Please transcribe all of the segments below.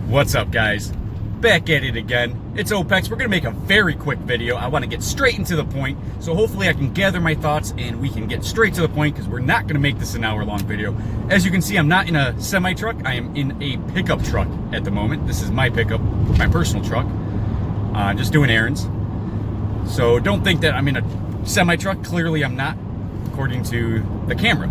What's up, guys? Back at it again. It's Opex. We're going to make a very quick video. I want to get straight into the point, so hopefully I can gather my thoughts and we can get straight to the point, because we're not going to make this an hour-long video. As you can see, I'm not in a semi-truck. I am in a pickup truck at the moment. This is my pickup, my personal truck. Just doing errands. So don't think that I'm in a semi-truck. Clearly I'm not, according to the camera.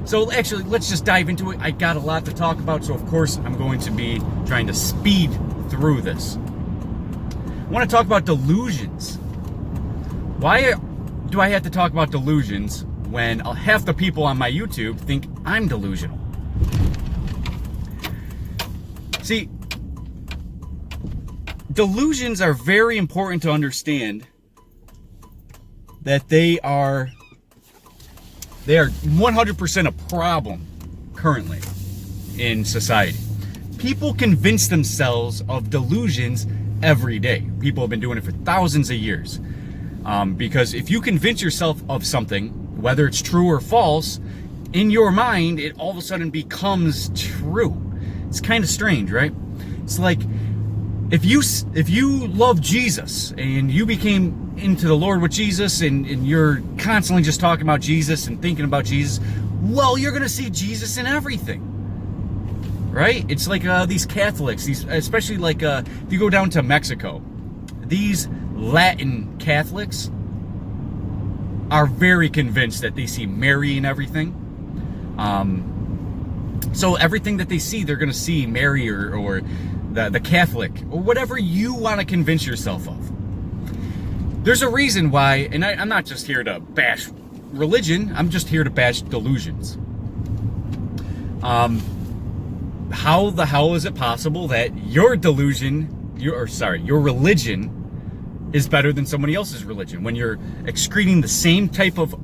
So actually, let's just dive into it. I got a lot to talk about, so of course I'm going to be trying to speed through this. I want to talk about delusions. Why do I have to talk about delusions when half the people on my YouTube think I'm delusional? See, delusions are very important to understand that they are 100% a problem currently in society. People convince themselves of delusions every day. People have been doing it for thousands of years. Because if you convince yourself of something, whether it's true or false, in your mind, it all of a sudden becomes true. It's kind of strange, right? It's like, if you love Jesus and you became into the Lord with Jesus and you're constantly just talking about Jesus and thinking about Jesus, well, you're going to see Jesus in everything, right? It's like these Catholics, especially like if you go down to Mexico, these Latin Catholics are very convinced that they see Mary in everything. So everything that they see, they're going to see Mary or the Catholic, or whatever you want to convince yourself of. There's a reason why, and I'm not just here to bash religion, I'm just here to bash delusions. How the hell is it possible that your religion is better than somebody else's religion? When you're excreting the same type of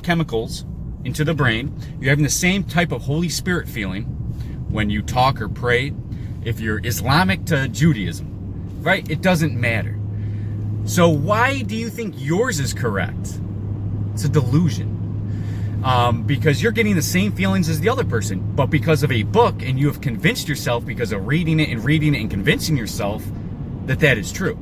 chemicals into the brain, you're having the same type of Holy Spirit feeling when you talk or pray. If you're Islamic to Judaism, right? It doesn't matter. So why do you think yours is correct? It's a delusion. Because you're getting the same feelings as the other person, but because of a book, and you have convinced yourself because of reading it and convincing yourself that that is true.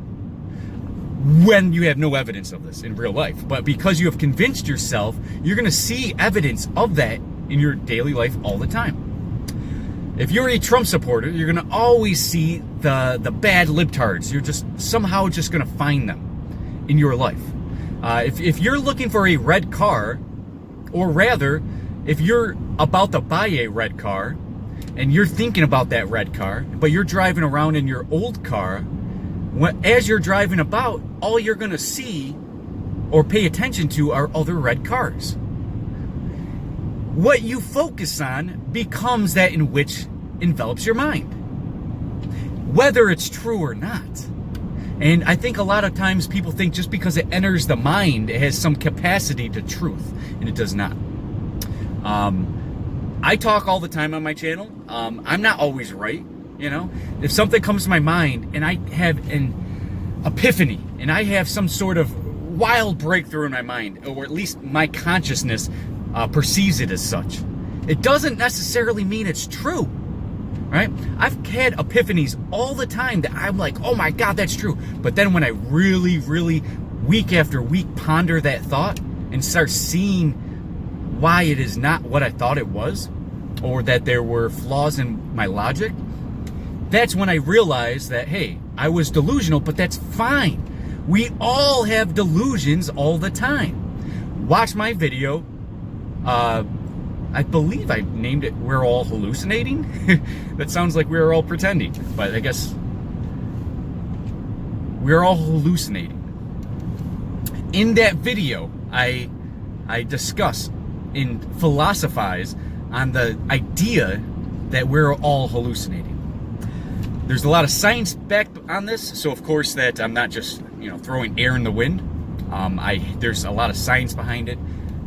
When you have no evidence of this in real life. But because you have convinced yourself, you're going to see evidence of that in your daily life all the time. If you're a Trump supporter, you're going to always see the bad libtards. You're just somehow just going to find them in your life. If you're looking for a red car, or rather, if you're about to buy a red car, and you're thinking about that red car, but you're driving around in your old car, as you're driving about, all you're going to see or pay attention to are other red cars. What you focus on becomes that in which envelops your mind, whether it's true or not. And I think a lot of times people think just because it enters the mind, it has some capacity to truth, and it does not. I talk all the time on my channel. I'm not always right, you know. If something comes to my mind and I have an epiphany and I have some sort of wild breakthrough in my mind, or at least my consciousness perceives it as such, it doesn't necessarily mean it's true, right? I've had epiphanies all the time that I'm like, oh my God, that's true. But then when I really, really, week after week, ponder that thought and start seeing why it is not what I thought it was, or that there were flaws in my logic, that's when I realize that, hey, I was delusional, but that's fine. We all have delusions all the time. Watch my video. I believe I named it "We're All Hallucinating." That sounds like we're all pretending, but I guess we're all hallucinating. In that video, I discuss and philosophize on the idea that we're all hallucinating. There's a lot of science backed on this, so of course that I'm not just throwing air in the wind. There's a lot of science behind it.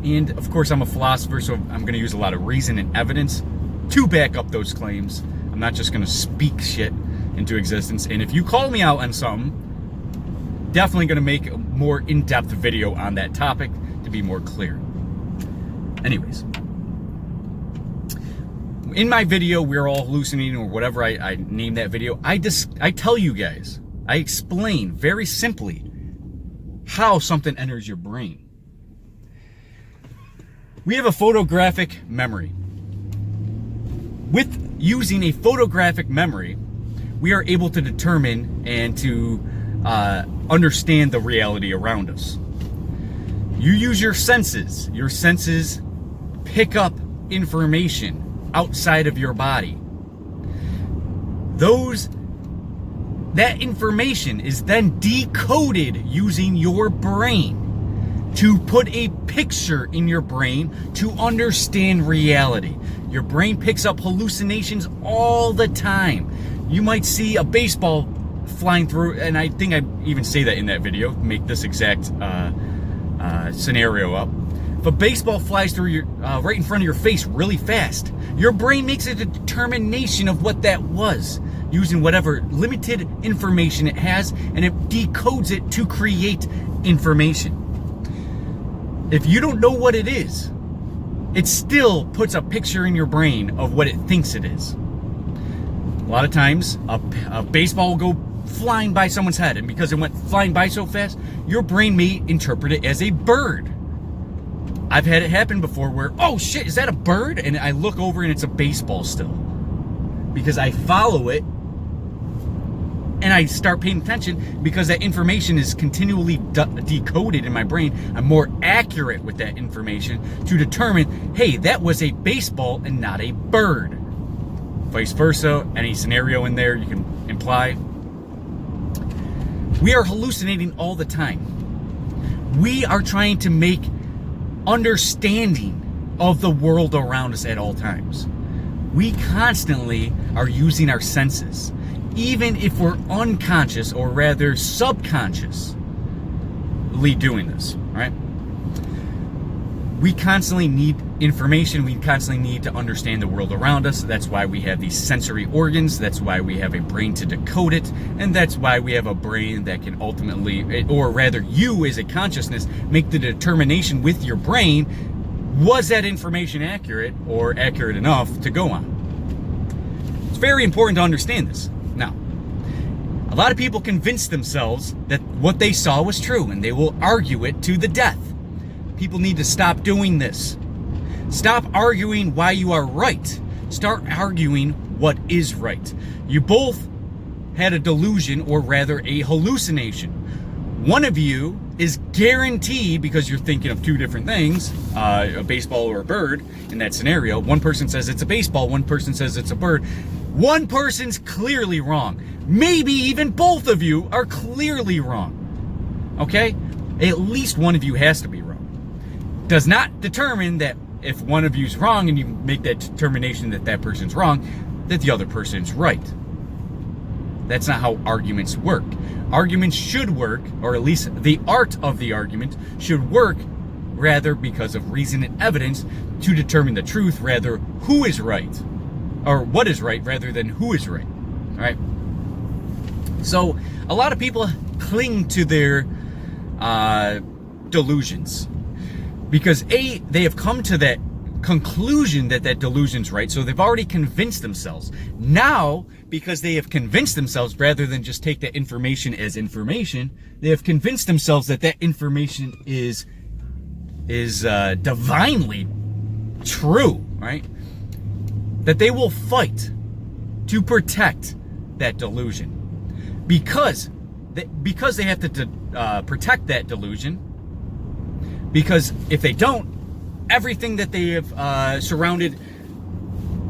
And of course, I'm a philosopher, so I'm going to use a lot of reason and evidence to back up those claims. I'm not just going to speak shit into existence. And if you call me out on something, definitely going to make a more in-depth video on that topic to be more clear. Anyways, In my video, We're All Hallucinating, or whatever I name that video, I tell you guys, I explain very simply how something enters your brain. We have a photographic memory. With using a photographic memory, we are able to determine and to understand the reality around us. You use your senses. Your senses pick up information outside of your body. That information is then decoded using your brain to put a picture in your brain to understand reality. Your brain picks up hallucinations all the time. You might see a baseball flying through, and I think I even say that in that video, make this exact scenario up. If a baseball flies through your right in front of your face really fast, your brain makes a determination of what that was using whatever limited information it has, and it decodes it to create information. If you don't know what it is, it still puts a picture in your brain of what it thinks it is. A lot of times, a baseball will go flying by someone's head, and because it went flying by so fast, your brain may interpret it as a bird. I've had it happen before where, oh shit, is that a bird? And I look over and it's a baseball still. Because I follow it and I start paying attention, because that information is continually decoded in my brain. I'm more accurate with that information to determine, hey, that was a baseball and not a bird. Vice versa, any scenario in there you can imply. We are hallucinating all the time. We are trying to make understanding of the world around us at all times. We constantly are using our senses, even if we're unconscious, or rather subconsciously doing this, right? We constantly need information. We constantly need to understand the world around us. That's why we have these sensory organs. That's why we have a brain to decode it. And that's why we have a brain that can ultimately, or rather you as a consciousness, make the determination with your brain, was that information accurate or accurate enough to go on? It's very important to understand this. Now, a lot of people convince themselves that what they saw was true, and they will argue it to the death. People need to stop doing this. Stop arguing why you are right. Start arguing what is right. You both had a delusion, or rather a hallucination. One of you is guaranteed, because you're thinking of two different things, a baseball or a bird in that scenario. One person says it's a baseball, one person says it's a bird. One person's clearly wrong. Maybe even both of you are clearly wrong. Okay? At least one of you has to be wrong. Does not determine that if one of you's wrong and you make that determination that that person's wrong, that the other person's right. That's not how arguments work. Arguments should work, or at least the art of the argument should work, rather because of reason and evidence, to determine the truth, rather who is right, or what is right, rather than who is right. All right? So a lot of people cling to their delusions, because they have come to that conclusion that that delusion's right, so they've already convinced themselves. Now, because they have convinced themselves, rather than just take that information as information, they have convinced themselves that that information is divinely true, right? That they will fight to protect that delusion, because they have to protect that delusion. Because if they don't, everything that they have surrounded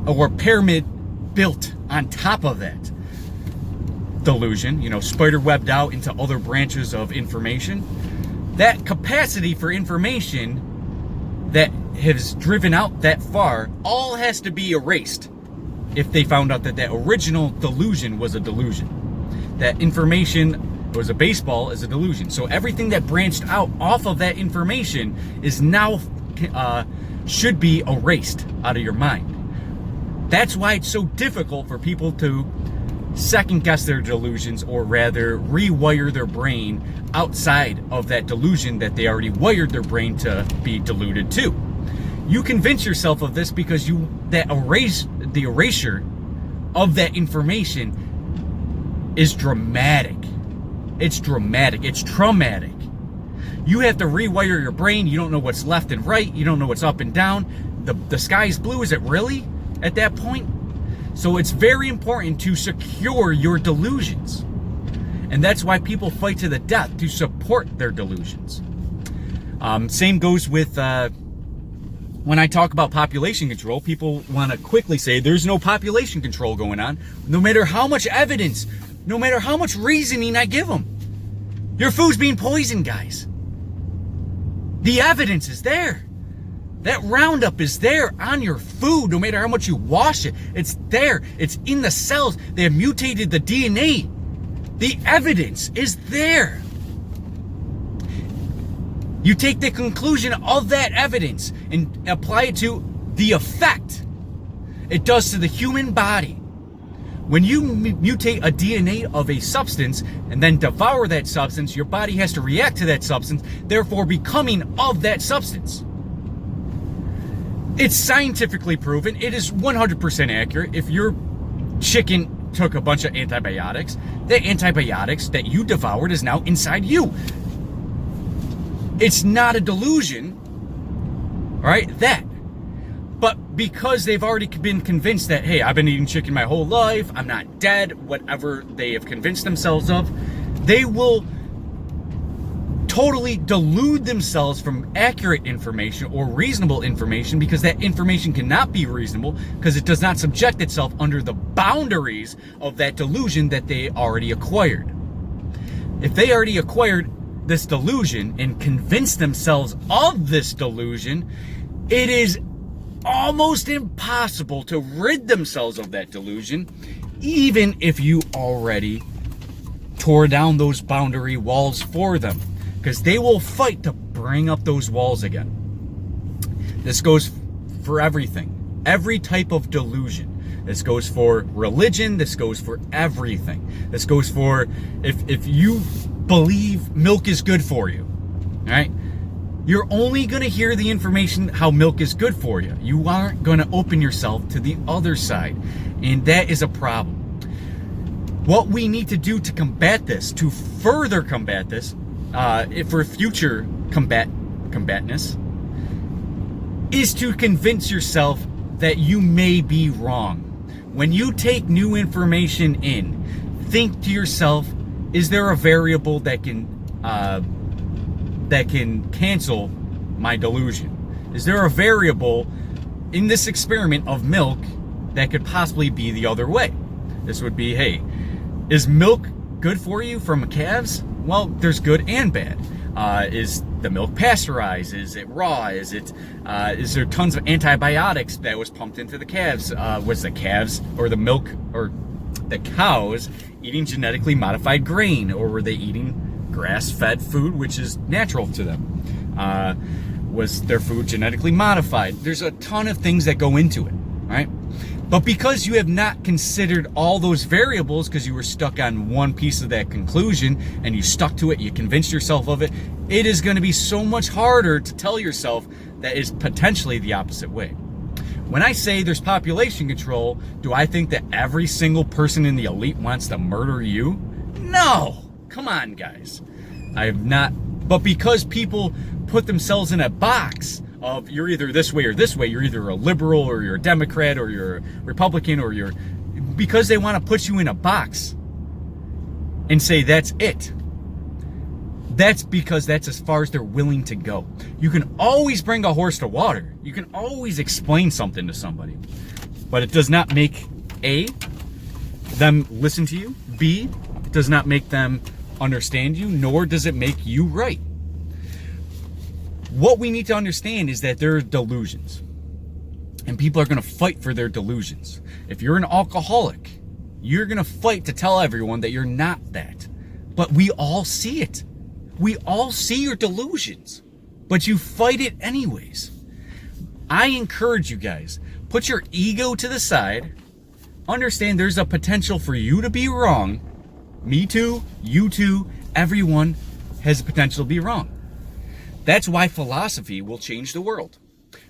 or pyramid built on top of that delusion, spider webbed out into other branches of information, that capacity for information that has driven out that far all has to be erased if they found out that that original delusion was a delusion. That information was a baseball is a delusion. So everything that branched out off of that information is now should be erased out of your mind. That's why it's so difficult for people to second guess their delusions, or rather rewire their brain outside of that delusion that they already wired their brain to be deluded to. You convince yourself of this because that the erasure of that information is dramatic. It's dramatic. It's traumatic. You have to rewire your brain. You don't know what's left and right. You don't know what's up and down. The sky's blue. Is it really at that point? So it's very important to secure your delusions. And that's why people fight to the death, to support their delusions. Same goes with when I talk about population control. People want to quickly say there's no population control going on, no matter how much evidence, no matter how much reasoning I give them. Your food's being poisoned, guys. The evidence is there. That Roundup is there on your food, no matter how much you wash it. It's there. It's in the cells. They have mutated the DNA. The evidence is there. You take the conclusion of that evidence and apply it to the effect it does to the human body. When you mutate a DNA of a substance and then devour that substance, your body has to react to that substance, therefore becoming of that substance. It's scientifically proven. It is 100% accurate. If your chicken took a bunch of antibiotics, the antibiotics that you devoured is now inside you. It's not a delusion, right? That. But because they've already been convinced that, hey, I've been eating chicken my whole life, I'm not dead, whatever they have convinced themselves of, they will totally delude themselves from accurate information or reasonable information, because that information cannot be reasonable because it does not subject itself under the boundaries of that delusion that they already acquired. If they already acquired this delusion and convinced themselves of this delusion, it is almost impossible to rid themselves of that delusion, even if you already tore down those boundary walls for them, because they will fight to bring up those walls again. This goes for everything, every type of delusion. This goes for religion. This goes for everything. This goes for if you believe milk is good for you, right? You're only going to hear the information how milk is good for you. You aren't going to open yourself to the other side, and that is a problem. What we need to do to combat this, to further combat this, for future combatness, is to convince yourself that you may be wrong. When you take new information in, think to yourself, is there a variable that can cancel my delusion? Is there a variable in this experiment of milk that could possibly be the other way? This would be, hey, is milk good for you from calves? Well, there's good and bad. Is the milk pasteurized? Is it raw? Is there tons of antibiotics that was pumped into the calves? Was the calves or the milk or the cows eating genetically modified grain, or were they eating grass-fed food, which is natural to them? Was their food genetically modified? There's a ton of things that go into it, right? But because you have not considered all those variables, because you were stuck on one piece of that conclusion and you stuck to it, you convinced yourself of it, it is going to be so much harder to tell yourself that is potentially the opposite way. When I say there's population control, do I think that every single person in the elite wants to murder you? No! Come on, guys. I have not. But because people put themselves in a box of you're either this way or this way, you're either a liberal or you're a Democrat or you're a Republican or because they want to put you in a box and say that's it. That's because that's as far as they're willing to go. You can always bring a horse to water. You can always explain something to somebody. But it does not make A, them listen to you. B, it does not make them understand you, nor does it make you right. What we need to understand is that there are delusions, and people are going to fight for their delusions. If you're an alcoholic, you're going to fight to tell everyone that you're not that. But we all see it. We all see your delusions, but you fight it anyways. I encourage you guys, put your ego to the side. Understand there's a potential for you to be wrong. Me too, you too, everyone has the potential to be wrong. That's why philosophy will change the world.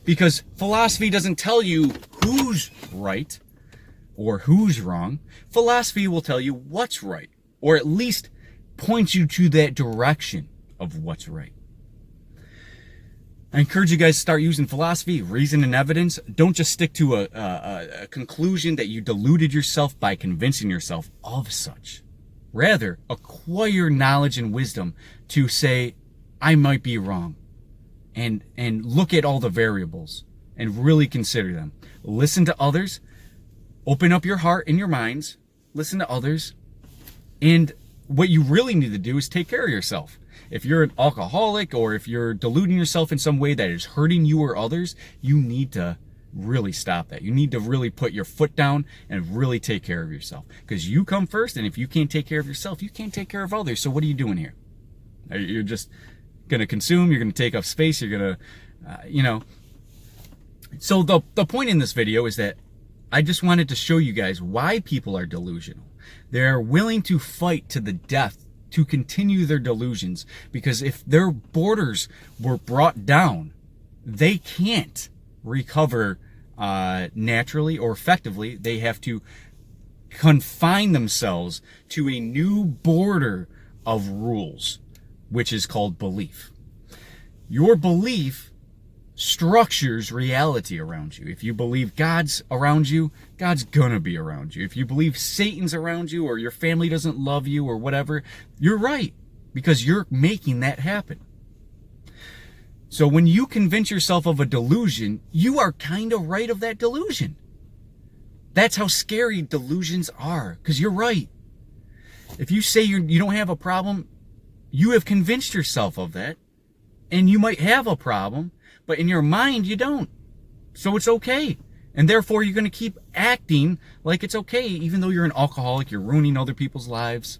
Because philosophy doesn't tell you who's right or who's wrong. Philosophy will tell you what's right, or at least point you to that direction of what's right. I encourage you guys to start using philosophy, reason, and evidence. Don't just stick to a conclusion that you deluded yourself by convincing yourself of such. Rather, acquire knowledge and wisdom to say, I might be wrong. And look at all the variables and really consider them. Listen to others. Open up your heart and your minds. Listen to others. And what you really need to do is take care of yourself. If you're an alcoholic or if you're deluding yourself in some way that is hurting you or others, you need to really stop that. You need to really put your foot down and really take care of yourself. Because you come first, and if you can't take care of yourself, you can't take care of others. So what are you doing here? You're just going to consume, you're going to take up space, you're going to, So the point in this video is that I just wanted to show you guys why people are delusional. They're willing to fight to the death to continue their delusions, because if their borders were brought down, they can't recover naturally or effectively. They have to confine themselves to a new border of rules, which is called belief. Your belief structures reality around you. If you believe God's around you, God's gonna be around you. If you believe Satan's around you, or your family doesn't love you, or whatever, you're right, because you're making that happen. So when you convince yourself of a delusion, you are kind of right of that delusion. That's how scary delusions are, because you're right. If you say you don't have a problem, you have convinced yourself of that, and you might have a problem, but in your mind, you don't. So it's okay. And therefore, you're going to keep acting like it's okay, even though you're an alcoholic, you're ruining other people's lives.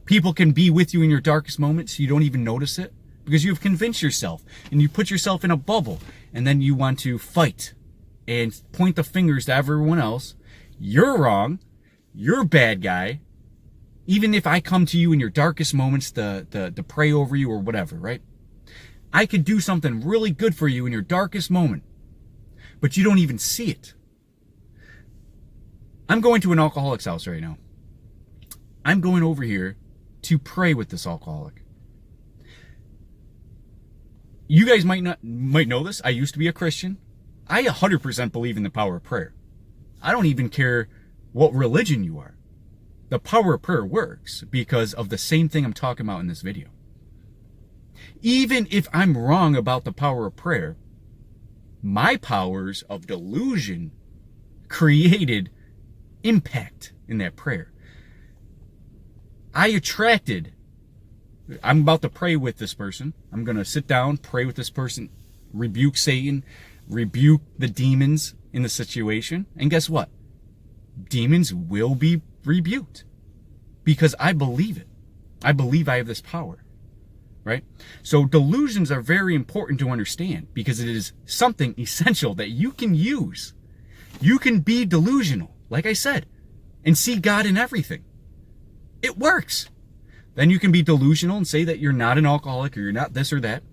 People can be with you in your darkest moments, you don't even notice it, because you've convinced yourself, and you put yourself in a bubble, and then you want to fight and point the fingers to everyone else. You're wrong. You're a bad guy. Even if I come to you in your darkest moments to pray over you or whatever, right? I could do something really good for you in your darkest moment, but you don't even see it. I'm going to an alcoholic's house right now. I'm going over here to pray with this alcoholic. You guys might know this. I used to be a Christian. I 100% believe in the power of prayer. I don't even care what religion you are. The power of prayer works because of the same thing I'm talking about in this video. Even if I'm wrong about the power of prayer, my powers of delusion created impact in that prayer. I'm about to pray with this person. I'm going to sit down, pray with this person, rebuke Satan, rebuke the demons in the situation. And guess what? Demons will be rebuked because I believe it. I believe I have this power. Right? So delusions are very important to understand because it is something essential that you can use. You can be delusional, like I said, and see God in everything. It works. Then you can be delusional and say that you're not an alcoholic or you're not this or that.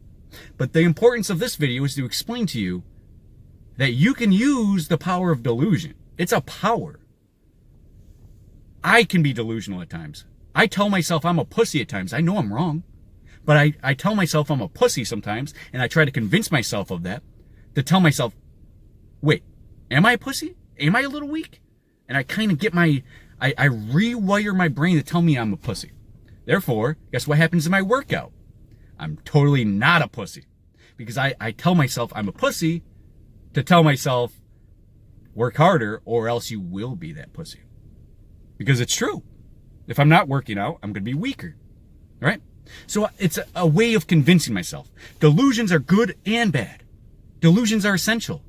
But the importance of this video is to explain to you that you can use the power of delusion. It's a power. I can be delusional at times. I tell myself I'm a pussy at times. I know I'm wrong. But I tell myself I'm a pussy sometimes, and I try to convince myself of that, to tell myself, wait, am I a pussy? Am I a little weak? And I kind of get I rewire my brain to tell me I'm a pussy. Therefore, guess what happens in my workout? I'm totally not a pussy. Because I tell myself I'm a pussy to tell myself, work harder or else you will be that pussy. Because it's true. If I'm not working out, I'm going to be weaker. All right? So it's a way of convincing myself. Delusions are good and bad. Delusions are essential.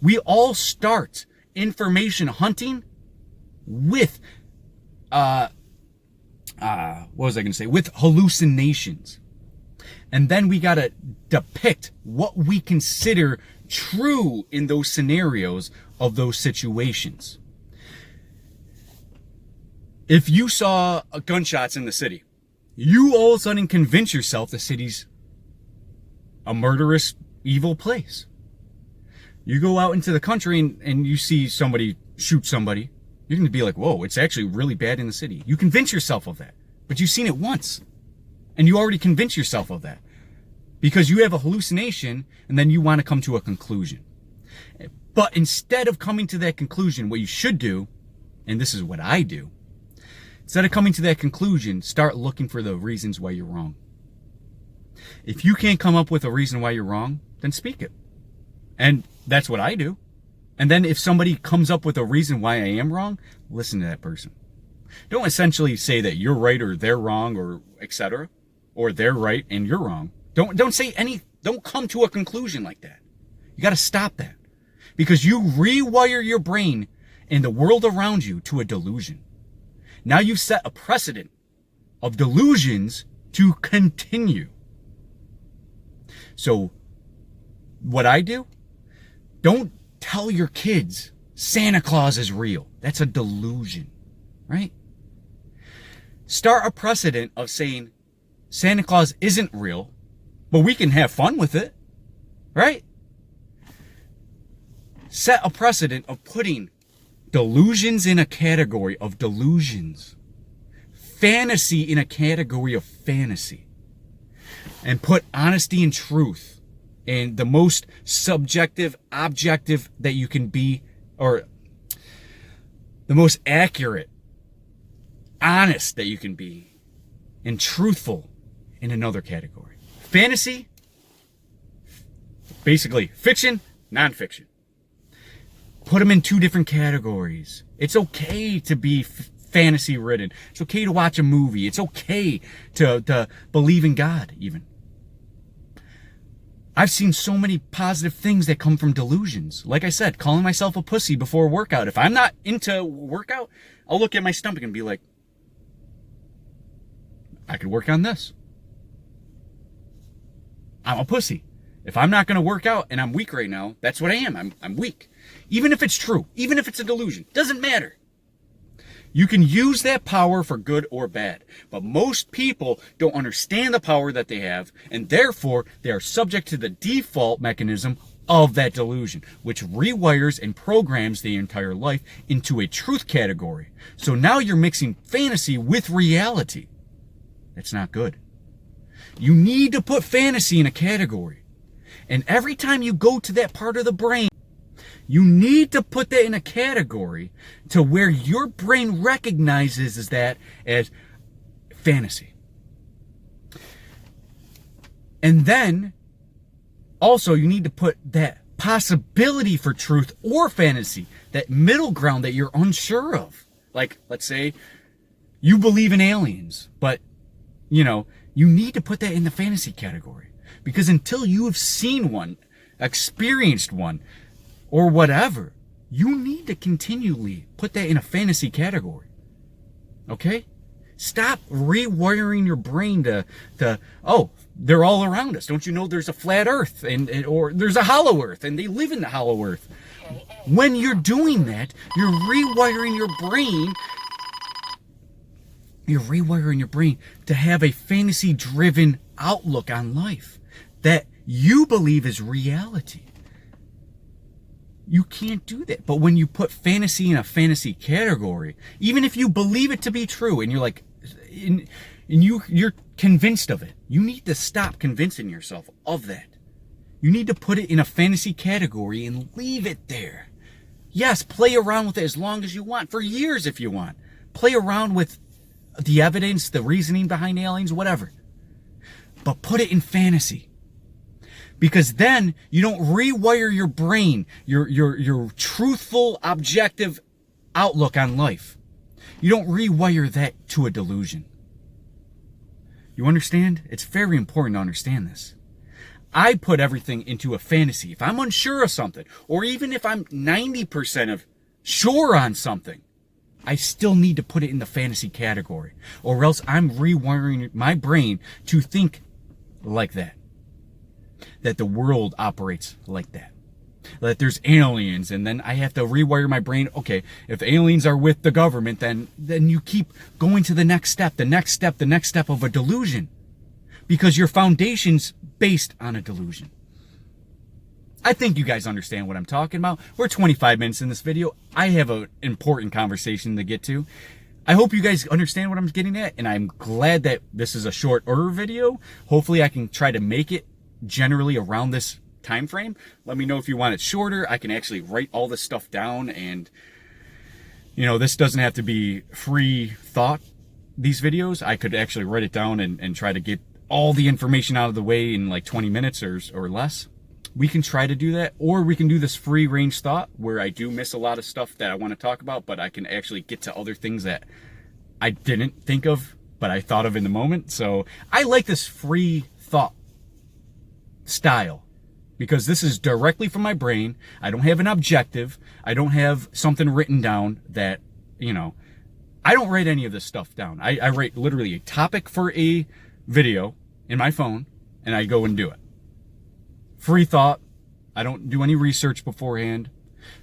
We all start information hunting with, what was I going to say? With hallucinations. And then we got to depict what we consider true in those scenarios of those situations. If you saw gunshots in the city, you all of a sudden convince yourself the city's a murderous, evil place. You go out into the country and you see somebody shoot somebody, you're going to be like, whoa, it's actually really bad in the city. You convince yourself of that, but you've seen it once, and you already convinced yourself of that because you have a hallucination, and then you want to come to a conclusion. But instead of coming to that conclusion, what you should do, and this is what I do, instead of coming to that conclusion, start looking for the reasons why you're wrong. If you can't come up with a reason why you're wrong, then speak it. And that's what I do. And then if somebody comes up with a reason why I am wrong, listen to that person. Don't essentially say that you're right or they're wrong or etc. Or they're right and you're wrong. Don't come to a conclusion like that. You got to stop that. Because you rewire your brain and the world around you to a delusion. Now you've set a precedent of delusions to continue. So what I do, don't tell your kids Santa Claus is real. That's a delusion, right? Start a precedent of saying Santa Claus isn't real, but we can have fun with it, right? Set a precedent of putting delusions in a category of delusions, fantasy in a category of fantasy, and put honesty and truth and the most subjective, objective that you can be, or the most accurate, honest that you can be, and truthful in another category. Fantasy, basically fiction, nonfiction. Put them in two different categories. It's okay to be fantasy ridden. It's okay to watch a movie. It's okay to believe in God even. I've seen so many positive things that come from delusions. Like I said, calling myself a pussy before a workout. If I'm not into workout, I'll look at my stomach and be like, I could work on this. I'm a pussy. If I'm not going to work out and I'm weak right now, that's what I am. I'm weak. Even if it's true, even if it's a delusion, doesn't matter. You can use that power for good or bad. But most people don't understand the power that they have, and therefore they are subject to the default mechanism of that delusion, which rewires and programs the entire life into a truth category. So now you're mixing fantasy with reality. That's not good. You need to put fantasy in a category. And every time you go to that part of the brain, you need to put that in a category to where your brain recognizes that as fantasy. And then also you need to put that possibility for truth or fantasy, that middle ground that you're unsure of. Like, let's say you believe in aliens, but you need to put that in the fantasy category. Because until you have seen one, experienced one, or whatever, you need to continually put that in a fantasy category. Okay? Stop rewiring your brain to oh, they're all around us. Don't you know there's a flat earth or there's a hollow earth and they live in the hollow earth? When you're doing that, you're rewiring your brain. You're rewiring your brain to have a fantasy-driven outlook on life that you believe is reality. You can't do that. But when you put fantasy in a fantasy category, even if you believe it to be true and you're like, and you're convinced of it, you need to stop convincing yourself of that. You need to put it in a fantasy category and leave it there. Yes, play around with it as long as you want, for years if you want. Play around with the evidence, the reasoning behind aliens, whatever. But put it in fantasy. Because then you don't rewire your brain, your truthful, objective outlook on life. You don't rewire that to a delusion. You understand? It's very important to understand this. I put everything into a fantasy. If I'm unsure of something, or even if I'm 90% sure on something, I still need to put it in the fantasy category, or else I'm rewiring my brain to think like that. That the world operates like that. That there's aliens, and then I have to rewire my brain. Okay, if aliens are with the government, then you keep going to the next step, the next step, the next step of a delusion. Because your foundation's based on a delusion. I think you guys understand what I'm talking about. We're 25 minutes in this video. I have an important conversation to get to. I hope you guys understand what I'm getting at, and I'm glad that this is a shorter video. Hopefully I can try to make it generally around this time frame. Let me know if you want it shorter. I can actually write all this stuff down, and you know, this doesn't have to be free thought, these videos. I could actually write it down and try to get all the information out of the way in like 20 minutes or less. We can try to do that, or we can do this free range thought where I do miss a lot of stuff that I want to talk about, but I can actually get to other things that I didn't think of, but I thought of in the moment. So I like this free thought style because this is directly from my brain. I don't have an objective. I don't have something written down that, you know, I don't write any of this stuff down. I write literally a topic for a video in my phone and I go and do it. Free thought. I don't do any research beforehand.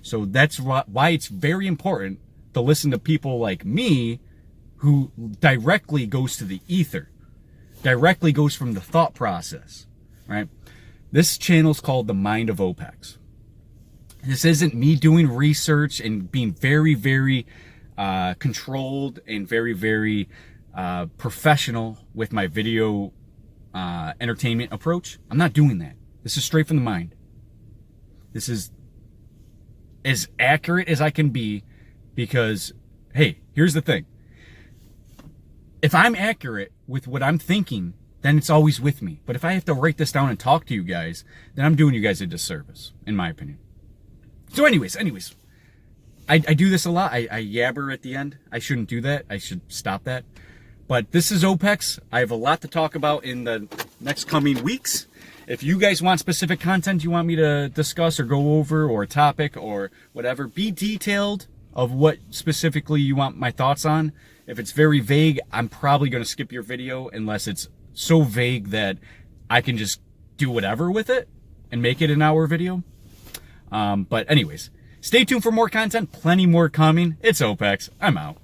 So that's why it's very important to listen to people like me who directly goes to the ether, directly goes from the thought process, right? This channel is called The Mind of Opex. This isn't me doing research and being very, very controlled and very, very professional with my video entertainment approach. I'm not doing that. This is straight from the mind. This is as accurate as I can be because, hey, here's the thing. If I'm accurate with what I'm thinking, then it's always with me. But if I have to write this down and talk to you guys, then I'm doing you guys a disservice, in my opinion. So anyways, I do this a lot. I yabber at the end. I shouldn't do that. I should stop that. But this is Opex. I have a lot to talk about in the next coming weeks. If you guys want specific content you want me to discuss or go over, or a topic or whatever, be detailed of what specifically you want my thoughts on. If it's very vague, I'm probably going to skip your video unless it's so vague that I can just do whatever with it and make it an hour video. But anyways, stay tuned for more content. Plenty more coming. It's Opex. I'm out.